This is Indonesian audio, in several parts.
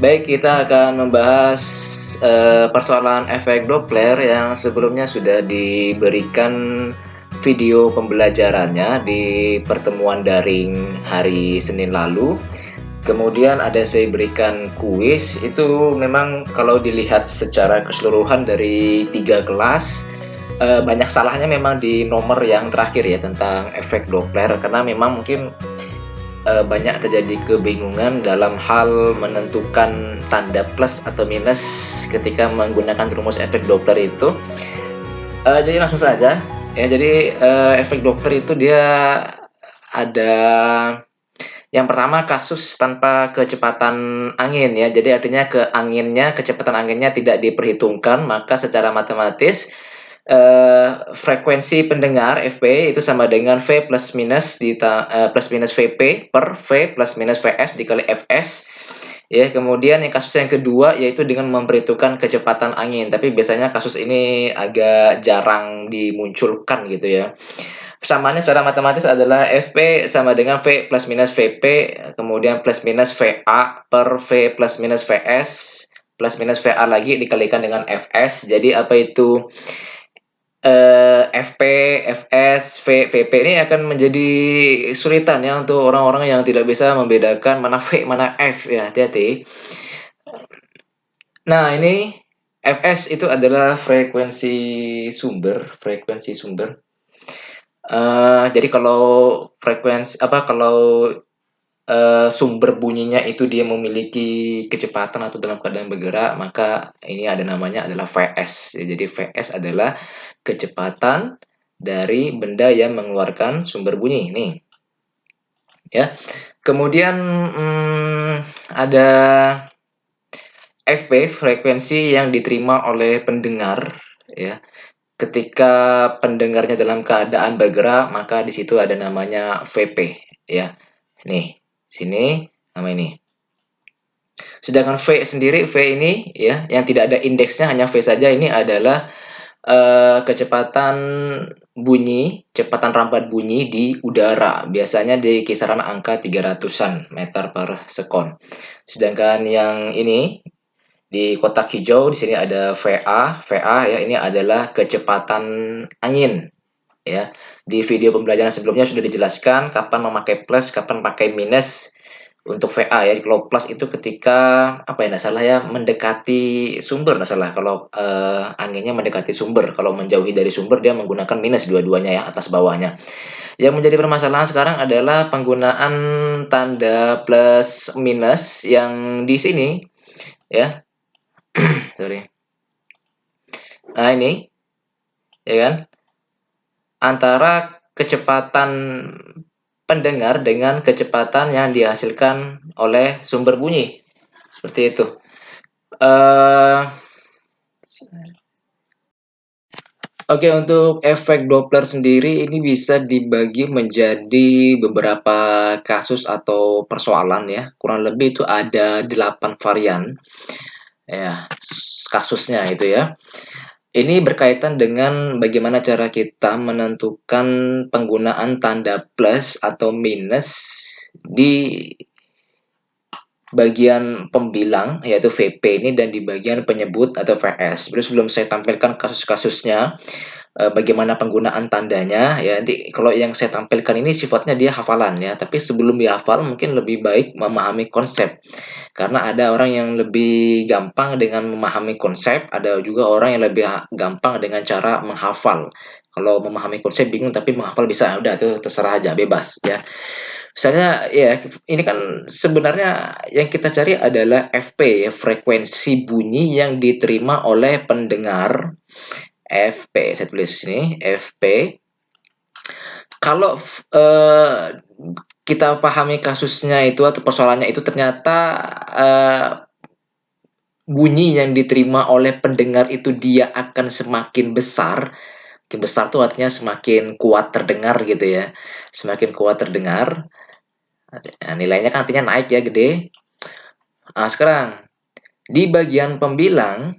Baik, kita akan membahas persoalan efek Doppler yang sebelumnya sudah diberikan video pembelajarannya di pertemuan daring hari Senin lalu. Kemudian ada saya berikan kuis, itu memang kalau dilihat secara keseluruhan dari 3 kelas, banyak salahnya memang di nomor yang terakhir ya tentang efek Doppler, karena memang mungkin banyak terjadi kebingungan dalam hal menentukan tanda plus atau minus ketika menggunakan rumus efek Doppler itu. Jadi langsung saja ya. Jadi efek Doppler itu dia ada yang pertama kasus tanpa kecepatan angin ya. Jadi artinya kecepatan anginnya tidak diperhitungkan, maka secara matematis frekuensi pendengar FP itu sama dengan V plus minus plus minus VP per V plus minus VS dikali Fs. Ya, kemudian yang kasus yang kedua yaitu dengan memperhitungkan kecepatan angin, tapi biasanya kasus ini agak jarang dimunculkan gitu ya. Persamaannya secara matematis adalah Fp sama dengan V plus minus Vp, kemudian plus minus Va per V plus minus Vs, plus minus Va lagi dikalikan dengan Fs. Jadi apa itu Fp, Fs, Vp ini akan menjadi kesulitan ya untuk orang-orang yang tidak bisa membedakan mana V, mana F ya, hati-hati. Nah, ini Fs itu adalah frekuensi sumber. Jadi kalau sumber bunyinya itu dia memiliki kecepatan atau dalam keadaan bergerak, maka ini ada namanya adalah Vs. Jadi Vs adalah kecepatan dari benda yang mengeluarkan sumber bunyi. Nih, ya. Kemudian ada Fp, frekuensi yang diterima oleh pendengar, ya. Ketika pendengarnya dalam keadaan bergerak, maka di situ ada namanya Vp, ya. Nih, sini nama ini. Sedangkan V sendiri, V ini ya, yang tidak ada indeksnya, hanya V saja, ini adalah kecepatan kecepatan rampat bunyi di udara. Biasanya di kisaran angka 300-an meter per sekon. Sedangkan yang ini di kotak hijau di sini ada VA. VA ya, ini adalah kecepatan angin ya. Di video pembelajaran sebelumnya sudah dijelaskan kapan memakai plus, kapan pakai minus untuk VA ya. Kalau plus itu ketika apa ya, nggak salah ya, mendekati sumber, nggak salah. Kalau anginnya mendekati sumber, kalau menjauhi dari sumber dia menggunakan minus dua-duanya ya, atas bawahnya. Yang menjadi permasalahan sekarang adalah penggunaan tanda plus minus yang di sini ya. Sorry. Nah, ini ya kan, antara kecepatan pendengar dengan kecepatan yang dihasilkan oleh sumber bunyi. Seperti itu. Oke, untuk efek Doppler sendiri ini bisa dibagi menjadi beberapa kasus atau persoalan ya. Kurang lebih itu ada 8 varian ya kasusnya itu ya. Ini berkaitan dengan bagaimana cara kita menentukan penggunaan tanda plus atau minus di bagian pembilang yaitu VP ini dan di bagian penyebut atau VS. Sebelum saya tampilkan kasus-kasusnya, bagaimana penggunaan tandanya ya, nanti kalau yang saya tampilkan ini sifatnya dia hafalan ya, tapi sebelum dihafal mungkin lebih baik memahami konsep. Karena ada orang yang lebih gampang dengan memahami konsep, ada juga orang yang lebih gampang dengan cara menghafal. Kalau memahami konsep bingung tapi menghafal bisa, udah itu terserah aja, bebas ya. Misalnya ya, ini kan sebenarnya yang kita cari adalah FP ya, frekuensi bunyi yang diterima oleh pendengar. FP, saya tulis sini, FP. Kalau kita pahami kasusnya itu atau persoalannya itu, ternyata bunyi yang diterima oleh pendengar itu dia akan semakin besar. Semakin besar tuh artinya semakin kuat terdengar gitu ya. Semakin kuat terdengar. Nah, nilainya kan artinya naik ya, gede. Nah, sekarang di bagian pembilang,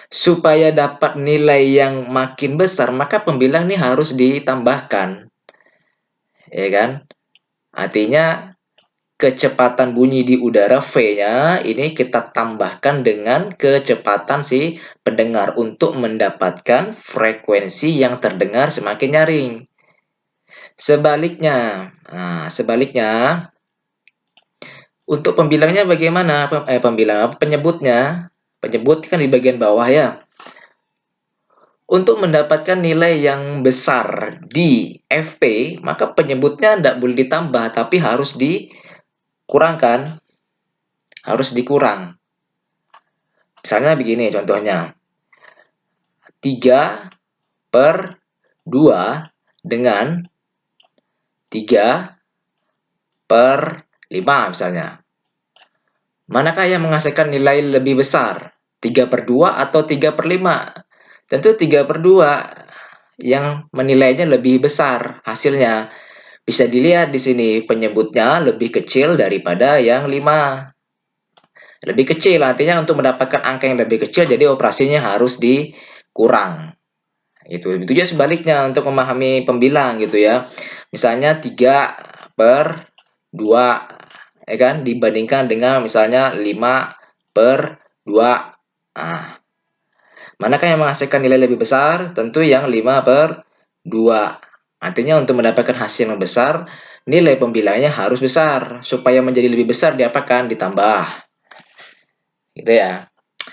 supaya dapat nilai yang makin besar, maka pembilang ini harus ditambahkan. Ya kan? Artinya kecepatan bunyi di udara V-nya ini kita tambahkan dengan kecepatan si pendengar untuk mendapatkan frekuensi yang terdengar semakin nyaring. Sebaliknya, untuk pembilangnya bagaimana? Penyebutnya, penyebut kan di bagian bawah ya. Untuk mendapatkan nilai yang besar di FP, maka penyebutnya tidak boleh ditambah, tapi harus dikurangkan. Harus dikurang. Misalnya begini contohnya. 3/2 dengan 3/5 misalnya. Manakah yang menghasilkan nilai lebih besar? 3/2 atau 3/5? Tentu 3/2 yang menilainya lebih besar hasilnya. Bisa dilihat di sini penyebutnya lebih kecil daripada yang 5. Lebih kecil artinya untuk mendapatkan angka yang lebih kecil jadi operasinya harus dikurang. Itu juga sebaliknya untuk memahami pembilang gitu ya. Misalnya 3/2 ya kan dibandingkan dengan misalnya 5/2. Nah, manakah yang menghasilkan nilai lebih besar? Tentu yang 5/2. Artinya untuk mendapatkan hasil yang besar, nilai pembilangnya harus besar. Supaya menjadi lebih besar diapakan? Ditambah. Gitu ya.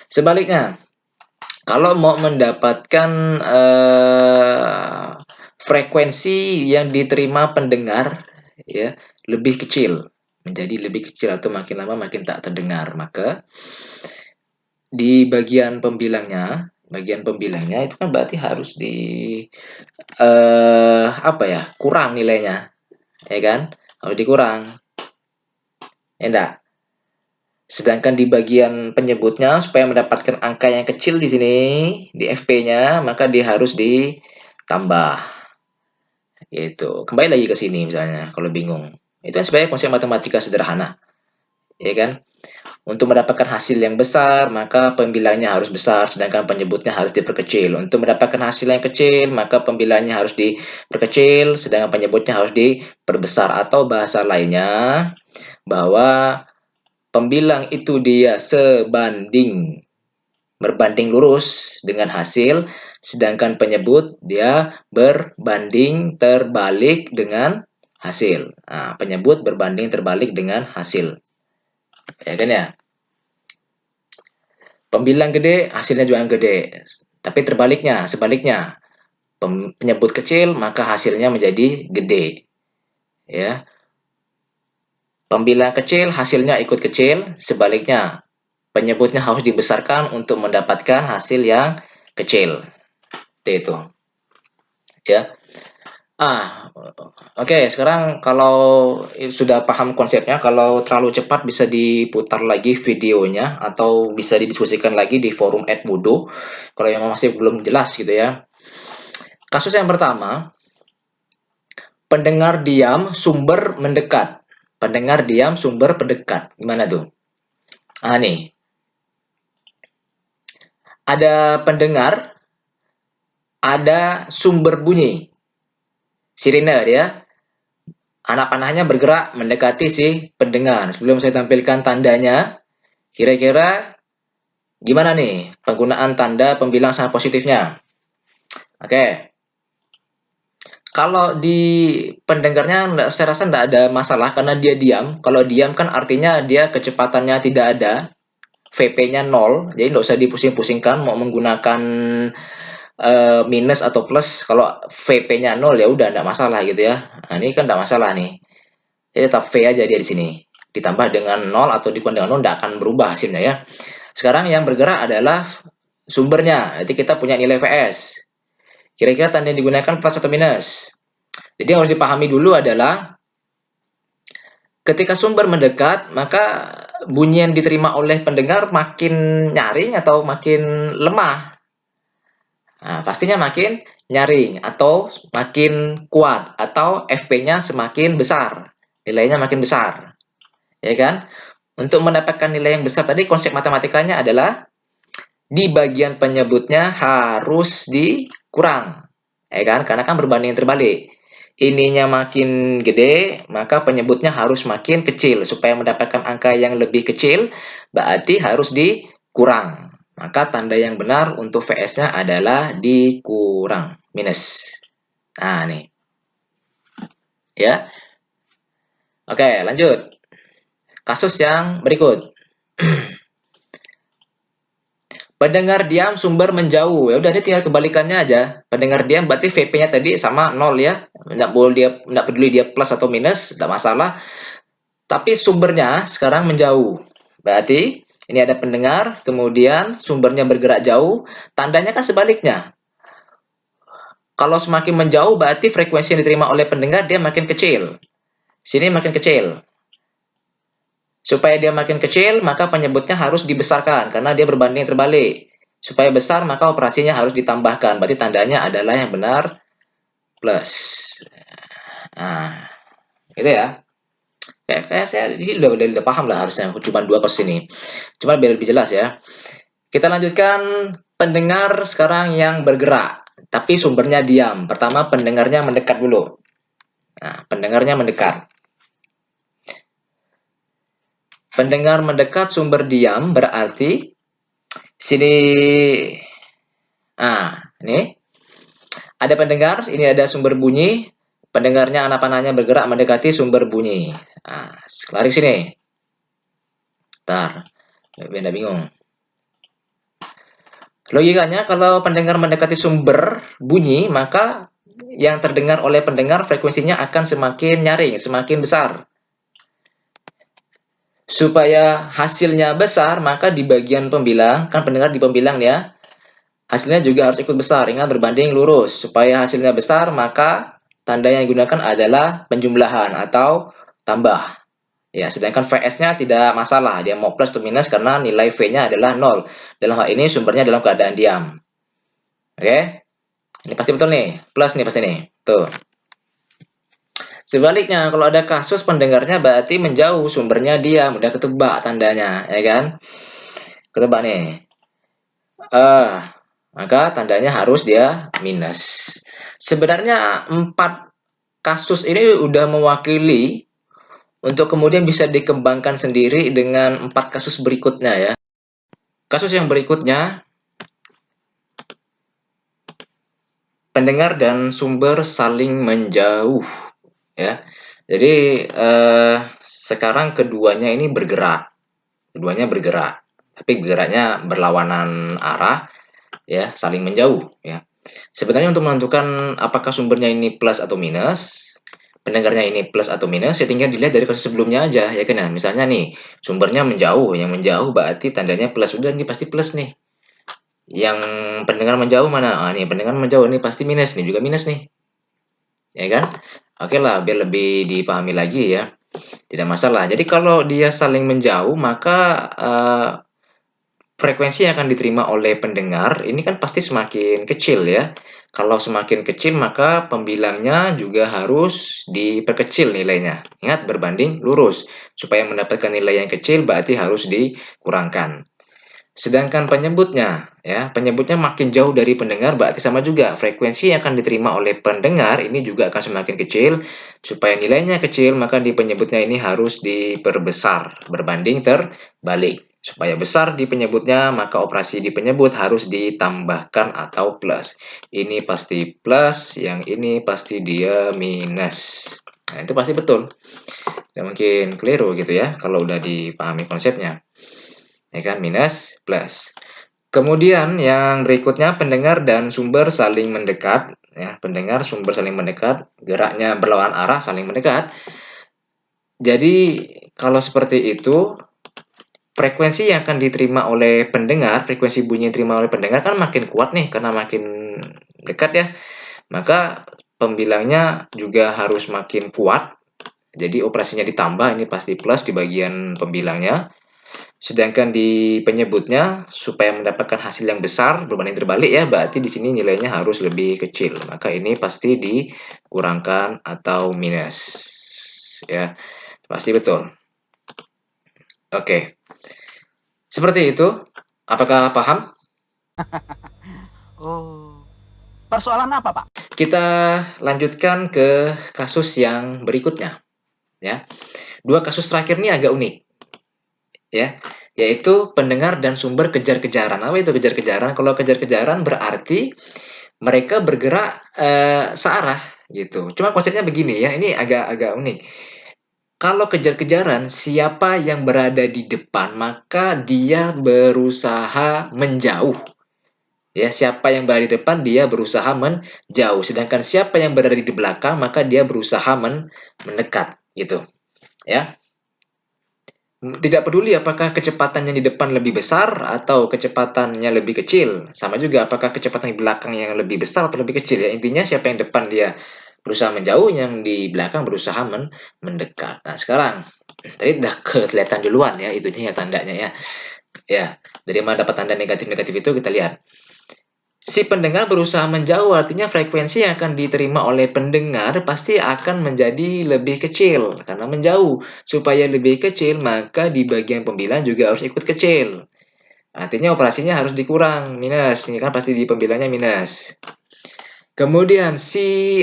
Sebaliknya, kalau mau mendapatkan frekuensi yang diterima pendengar ya lebih kecil, menjadi lebih kecil atau makin lama makin tak terdengar, maka di bagian pembilangnya itu kan berarti harus kurang nilainya, ya kan? Harus dikurang, ya enggak? Sedangkan di bagian penyebutnya supaya mendapatkan angka yang kecil di sini di FP-nya maka dia harus ditambah. Yaitu kembali lagi ke sini misalnya kalau bingung. Itu kan sebenarnya konsep matematika sederhana. Ya kan? Untuk mendapatkan hasil yang besar, maka pembilangnya harus besar, sedangkan penyebutnya harus diperkecil. Untuk mendapatkan hasil yang kecil, maka pembilangnya harus diperkecil, sedangkan penyebutnya harus diperbesar. Atau bahasa lainnya, bahwa pembilang itu dia berbanding lurus dengan hasil, sedangkan penyebut dia berbanding terbalik dengan hasil. Nah, penyebut berbanding terbalik dengan hasil. Ya kan ya? Pembilang gede, hasilnya juga gede. Tapi sebaliknya. Penyebut kecil, maka hasilnya menjadi gede. Ya. Pembilang kecil, hasilnya ikut kecil. Sebaliknya, penyebutnya harus dibesarkan untuk mendapatkan hasil yang kecil. Itu. Ya. Oke, sekarang kalau sudah paham konsepnya, kalau terlalu cepat bisa diputar lagi videonya atau bisa didiskusikan lagi di forum Edmodo kalau yang masih belum jelas gitu ya. Kasus yang pertama, pendengar diam, sumber mendekat. Pendengar diam, sumber pendekat. Gimana tuh? Nih. Ada pendengar, ada sumber bunyi. Sirine dia. Anak panahnya bergerak mendekati si pendengar. Sebelum saya tampilkan tandanya, kira-kira gimana nih penggunaan tanda pembilang sangat positifnya? Oke. Kalau di pendengarnya saya rasa tidak ada masalah karena dia diam. Kalau diam kan artinya dia kecepatannya tidak ada. VP-nya 0. Jadi tidak usah dipusing-pusingkan mau menggunakan minus atau plus. Kalau VP-nya 0 ya udah tidak masalah gitu ya. Nah, ini kan tidak masalah nih. Jadi tetap V aja dia di sini. Ditambah dengan 0 atau dikurang dengan 0 tidak akan berubah hasilnya ya. Sekarang yang bergerak adalah sumbernya. Jadi kita punya nilai VS. Kira-kira tanda yang digunakan plus atau minus? Jadi yang harus dipahami dulu adalah ketika sumber mendekat, maka bunyi yang diterima oleh pendengar makin nyaring atau makin lemah. Nah, pastinya makin nyaring atau makin kuat atau FP-nya semakin besar. Nilainya makin besar. Ya kan? Untuk mendapatkan nilai yang besar tadi konsep matematikanya adalah di bagian penyebutnya harus dikurang. Ya kan? Karena kan berbanding terbalik. ininya makin gede, maka penyebutnya harus makin kecil. Supaya mendapatkan angka yang lebih kecil, berarti harus dikurang. Maka tanda yang benar untuk VS-nya adalah dikurang, minus. Nah, nih. Ya. Oke, lanjut. Kasus yang berikut. Pendengar diam, sumber menjauh. Ya udah, ini tinggal kebalikannya aja. Pendengar diam berarti VP-nya tadi sama 0 ya. Nggak peduli dia plus atau minus, tidak masalah. Tapi sumbernya sekarang menjauh. Berarti ini ada pendengar, kemudian sumbernya bergerak jauh. Tandanya kan sebaliknya. Kalau semakin menjauh berarti frekuensi yang diterima oleh pendengar dia makin kecil. Sini makin kecil. Supaya dia makin kecil, maka penyebutnya harus dibesarkan karena dia berbanding terbalik. Supaya besar, maka operasinya harus ditambahkan. Berarti tandanya adalah yang benar plus. Nah, gitu ya. Kayak saya udah paham lah harusnya. Cuma dua kasus ini. Cuma biar lebih jelas ya. Kita lanjutkan pendengar sekarang yang bergerak. Tapi sumbernya diam. Pertama pendengarnya mendekat dulu. Nah, pendengarnya mendekat. Pendengar mendekat, sumber diam, berarti sini. Nah, ini ada pendengar, ini ada sumber bunyi. Pendengarnya anak panahnya bergerak mendekati sumber bunyi. Nah, lari sini. Ntar, biar bingung. Logikanya, kalau pendengar mendekati sumber bunyi, maka yang terdengar oleh pendengar frekuensinya akan semakin nyaring, semakin besar. Supaya hasilnya besar, maka di bagian pembilang, kan pendengar di pembilang ya, hasilnya juga harus ikut besar. Ingat berbanding lurus. Supaya hasilnya besar, maka tanda yang digunakan adalah penjumlahan atau tambah. Ya, sedangkan VS-nya tidak masalah. Dia mau plus atau minus karena nilai V-nya adalah 0. Dalam hal ini sumbernya dalam keadaan diam. Oke? Ini pasti betul nih. Plus nih pasti nih. Tuh. Sebaliknya, kalau ada kasus pendengarnya berarti menjauh, sumbernya diam, udah ketebak tandanya, ya kan? Ketebak nih. Maka tandanya harus dia minus. Sebenarnya 4 kasus ini udah mewakili untuk kemudian bisa dikembangkan sendiri dengan 4 kasus berikutnya ya. Kasus yang berikutnya, pendengar dan sumber saling menjauh ya. Jadi sekarang keduanya ini bergerak. Keduanya bergerak, tapi bergeraknya berlawanan arah ya, saling menjauh ya. Sebenarnya untuk menentukan apakah sumbernya ini plus atau minus, pendengarnya ini plus atau minus, ya tinggal dilihat dari kasus sebelumnya aja ya kan. Nah, misalnya nih, sumbernya menjauh, yang menjauh berarti tandanya plus, udah ini pasti plus nih. Yang pendengar menjauh mana? Ah, nih pendengar menjauh ini pasti minus, nih juga minus nih. Ya kan? Oke lah, biar lebih dipahami lagi ya. Tidak masalah. Jadi kalau dia saling menjauh, maka frekuensi yang akan diterima oleh pendengar ini kan pasti semakin kecil ya. Kalau semakin kecil maka pembilangnya juga harus diperkecil nilainya. Ingat berbanding lurus. Supaya mendapatkan nilai yang kecil berarti harus dikurangkan. Sedangkan penyebutnya ya, penyebutnya makin jauh dari pendengar berarti sama juga. Frekuensi yang akan diterima oleh pendengar ini juga akan semakin kecil. Supaya nilainya kecil maka di penyebutnya ini harus diperbesar berbanding terbalik. Supaya besar di penyebutnya, maka operasi di penyebut harus ditambahkan atau plus. Ini pasti plus, yang ini pasti dia minus. Nah, itu pasti betul. Tidak mungkin keliru gitu ya, kalau udah dipahami konsepnya. Ya kan, minus, plus. Kemudian yang berikutnya, pendengar dan sumber saling mendekat. Ya, pendengar, sumber saling mendekat, geraknya berlawanan arah, saling mendekat. Jadi, kalau seperti itu, frekuensi yang akan diterima oleh pendengar, frekuensi bunyi yang diterima oleh pendengar kan makin kuat nih karena makin dekat ya. Maka pembilangnya juga harus makin kuat. Jadi operasinya ditambah, ini pasti plus di bagian pembilangnya. Sedangkan di penyebutnya supaya mendapatkan hasil yang besar berbanding terbalik ya, berarti di sini nilainya harus lebih kecil. Maka ini pasti dikurangkan atau minus. Ya, pasti betul. Oke. Seperti itu. Apakah paham? Oh, persoalan apa, Pak? Kita lanjutkan ke kasus yang berikutnya, ya. Dua kasus terakhir ini agak unik, ya, yaitu pendengar dan sumber kejar-kejaran. Apa itu kejar-kejaran? Kalau kejar-kejaran berarti mereka bergerak searah gitu. Cuma konsepnya begini ya, ini agak-agak unik. Kalau kejar-kejaran, siapa yang berada di depan, maka dia berusaha menjauh. Ya, siapa yang berada di depan, dia berusaha menjauh. Sedangkan siapa yang berada di belakang, maka dia berusaha mendekat, gitu. Ya, tidak peduli apakah kecepatannya di depan lebih besar atau kecepatannya lebih kecil. Sama juga apakah kecepatan di belakang yang lebih besar atau lebih kecil ya. Intinya siapa yang depan dia berusaha menjauh, yang di belakang berusaha mendekat. Nah, sekarang tadi udah kelihatan duluan ya itunya ya tandanya ya. Ya, dari mana dapat tanda negatif-negatif itu kita lihat. Si pendengar berusaha menjauh, artinya frekuensi yang akan diterima oleh pendengar pasti akan menjadi lebih kecil karena menjauh. Supaya lebih kecil, maka di bagian pembilan juga harus ikut kecil. Artinya operasinya harus dikurang, minus. Ini kan pasti di pembilanya minus. Kemudian si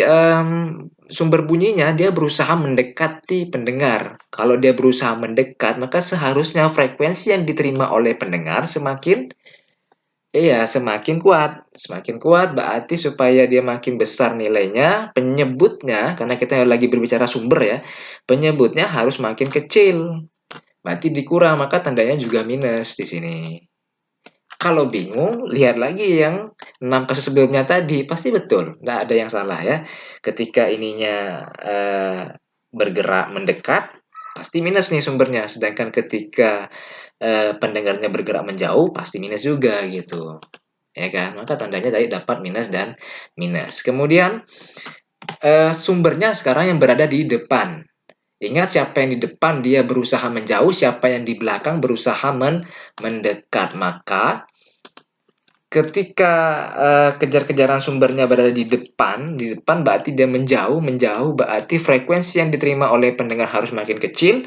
sumber bunyinya dia berusaha mendekati pendengar. Kalau dia berusaha mendekat, maka seharusnya frekuensi yang diterima oleh pendengar semakin. Iya, semakin kuat. Semakin kuat berarti supaya dia makin besar nilainya, penyebutnya, karena kita lagi berbicara sumber ya, penyebutnya harus makin kecil. Berarti dikurang, maka tandanya juga minus di sini. Kalau bingung, lihat lagi yang 6 kasus sebelumnya tadi, pasti betul. Nggak ada yang salah ya. Ketika ininya bergerak mendekat, pasti minus nih sumbernya. Sedangkan ketika pendengarnya bergerak menjauh, pasti minus juga gitu. Ya kan? Maka tandanya tadi dapat minus dan minus. Kemudian sumbernya sekarang yang berada di depan. Ingat siapa yang di depan dia berusaha menjauh, siapa yang di belakang berusaha mendekat. Maka ketika kejar-kejaran sumbernya berada di depan berarti dia menjauh, menjauh berarti frekuensi yang diterima oleh pendengar harus makin kecil.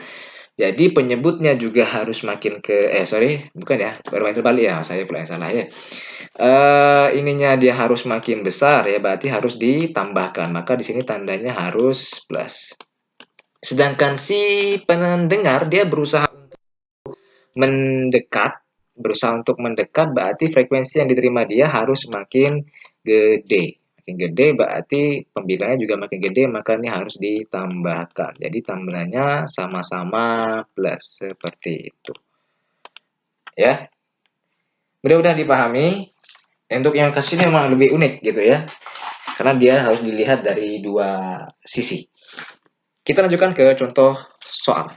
Jadi penyebutnya juga harus makin ke sorry, bukan ya, baru yang terbalik ya, saya pula yang salah ya. Ininya dia harus makin besar ya, berarti harus ditambahkan. Maka di sini tandanya harus plus. Sedangkan si pendengar dia berusaha mendekat, berusaha untuk mendekat berarti frekuensi yang diterima dia harus makin gede. Makin gede berarti pembilanya juga makin gede, maka ini harus ditambahkan. Jadi tambahannya sama-sama plus seperti itu. Ya. Mudah-mudahan dipahami. Untuk yang kasus ini memang lebih unik gitu ya. Karena dia harus dilihat dari dua sisi. Kita lanjutkan ke contoh soal.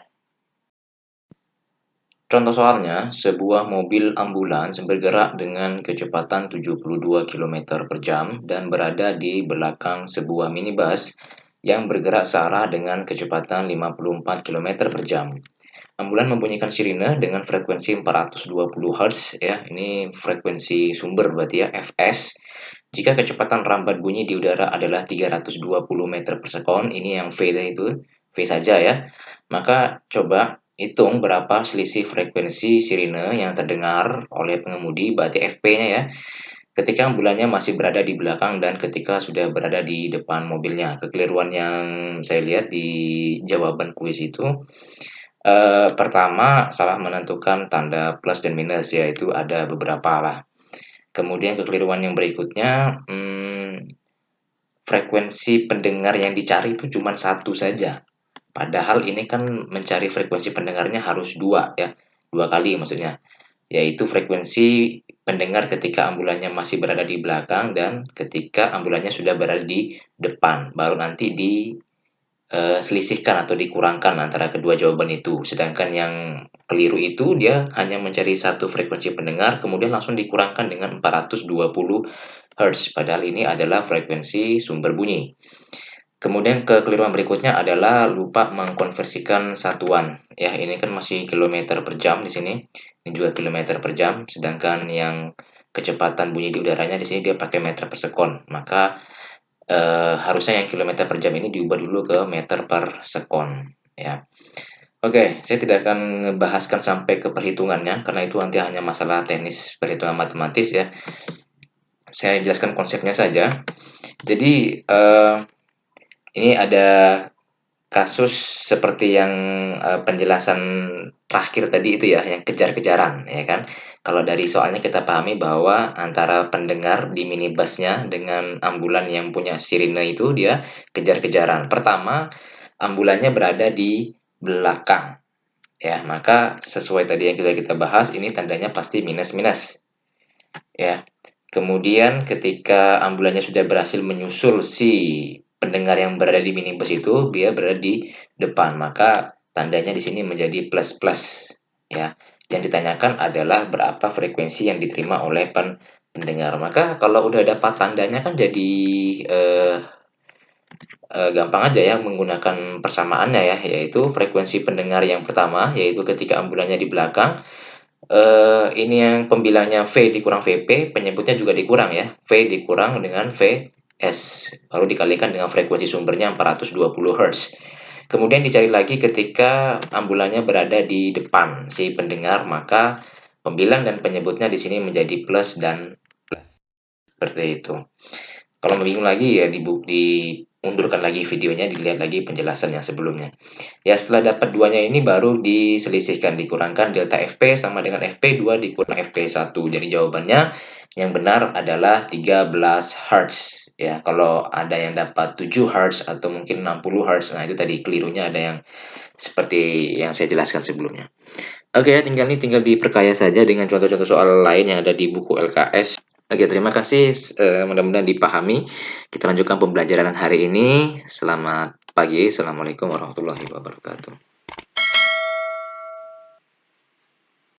Contoh soalnya, sebuah mobil ambulans bergerak dengan kecepatan 72 km per jam dan berada di belakang sebuah minibus yang bergerak searah dengan kecepatan 54 km per jam. Ambulans membunyikan sirine dengan frekuensi 420 Hz ya. Ini frekuensi sumber berarti ya, Fs. Jika kecepatan rambat bunyi di udara adalah 320 meter per sekon, ini yang V itu, V saja ya. Maka coba hitung berapa selisih frekuensi sirine yang terdengar oleh pengemudi, berarti Fp-nya ya. Ketika ambulannya masih berada di belakang dan ketika sudah berada di depan mobilnya. Kekeliruan yang saya lihat di jawaban kuis itu, pertama salah menentukan tanda plus dan minus, yaitu ada beberapa lah. Kemudian kekeliruan yang berikutnya, frekuensi pendengar yang dicari itu cuma satu saja. Padahal ini kan mencari frekuensi pendengarnya harus dua ya, dua kali maksudnya. Yaitu frekuensi pendengar ketika ambulannya masih berada di belakang dan ketika ambulannya sudah berada di depan. Baru nanti selisihkan atau dikurangkan antara kedua jawaban itu. Sedangkan yang keliru itu dia hanya mencari satu frekuensi pendengar kemudian langsung dikurangkan dengan 420 Hz. Padahal ini adalah frekuensi sumber bunyi. Kemudian kekeliruan berikutnya adalah lupa mengkonversikan satuan. Ya, ini kan masih kilometer per jam di sini. Ini juga kilometer per jam. Sedangkan yang kecepatan bunyi di udaranya di sini dia pakai meter per sekon. Maka harusnya yang kilometer per jam ini diubah dulu ke meter per sekon ya. Oke, saya tidak akan membahaskan sampai ke perhitungannya karena itu nanti hanya masalah teknis perhitungan matematis ya. saya jelaskan konsepnya saja. Jadi ini ada kasus seperti yang penjelasan terakhir tadi itu ya, yang kejar-kejaran, ya kan? Kalau dari soalnya kita pahami bahwa antara pendengar di minibusnya dengan ambulan yang punya sirine itu dia kejar-kejaran. Pertama, ambulannya berada di belakang, ya. Maka sesuai tadi yang kita bahas, ini tandanya pasti minus minus, ya. Kemudian ketika ambulannya sudah berhasil menyusul si pendengar yang berada di minibus itu, dia berada di depan, maka tandanya di sini menjadi plus plus, ya. Yang ditanyakan adalah berapa frekuensi yang diterima oleh pendengar. Maka kalau udah dapat tandanya kan jadi eh, gampang aja ya menggunakan persamaannya ya, yaitu frekuensi pendengar yang pertama, yaitu ketika ambulannya di belakang. Ini yang pembilangnya V dikurang VP, penyebutnya juga dikurang ya. V dikurang dengan Vs, baru dikalikan dengan frekuensi sumbernya 420 Hz. Kemudian dicari lagi ketika ambulannya berada di depan si pendengar, maka pembilang dan penyebutnya di sini menjadi plus dan plus. Seperti itu. Kalau mau bingung lagi ya diundurkan lagi videonya, dilihat lagi penjelasan yang sebelumnya. Ya, setelah dapat duanya ini baru diselisihkan, dikurangkan delta Fp sama dengan Fp2 dikurang Fp1. Jadi jawabannya yang benar adalah 13 Hz. Ya, kalau ada yang dapat 7 Hz atau mungkin 60 Hz, nah itu tadi kelirunya ada yang seperti yang saya jelaskan sebelumnya. Oke ya, tinggal diperkaya saja dengan contoh-contoh soal lain yang ada di buku LKS. Oke, terima kasih. Mudah-mudahan dipahami. Kita lanjutkan pembelajaran hari ini. Selamat pagi. Assalamualaikum warahmatullahi wabarakatuh.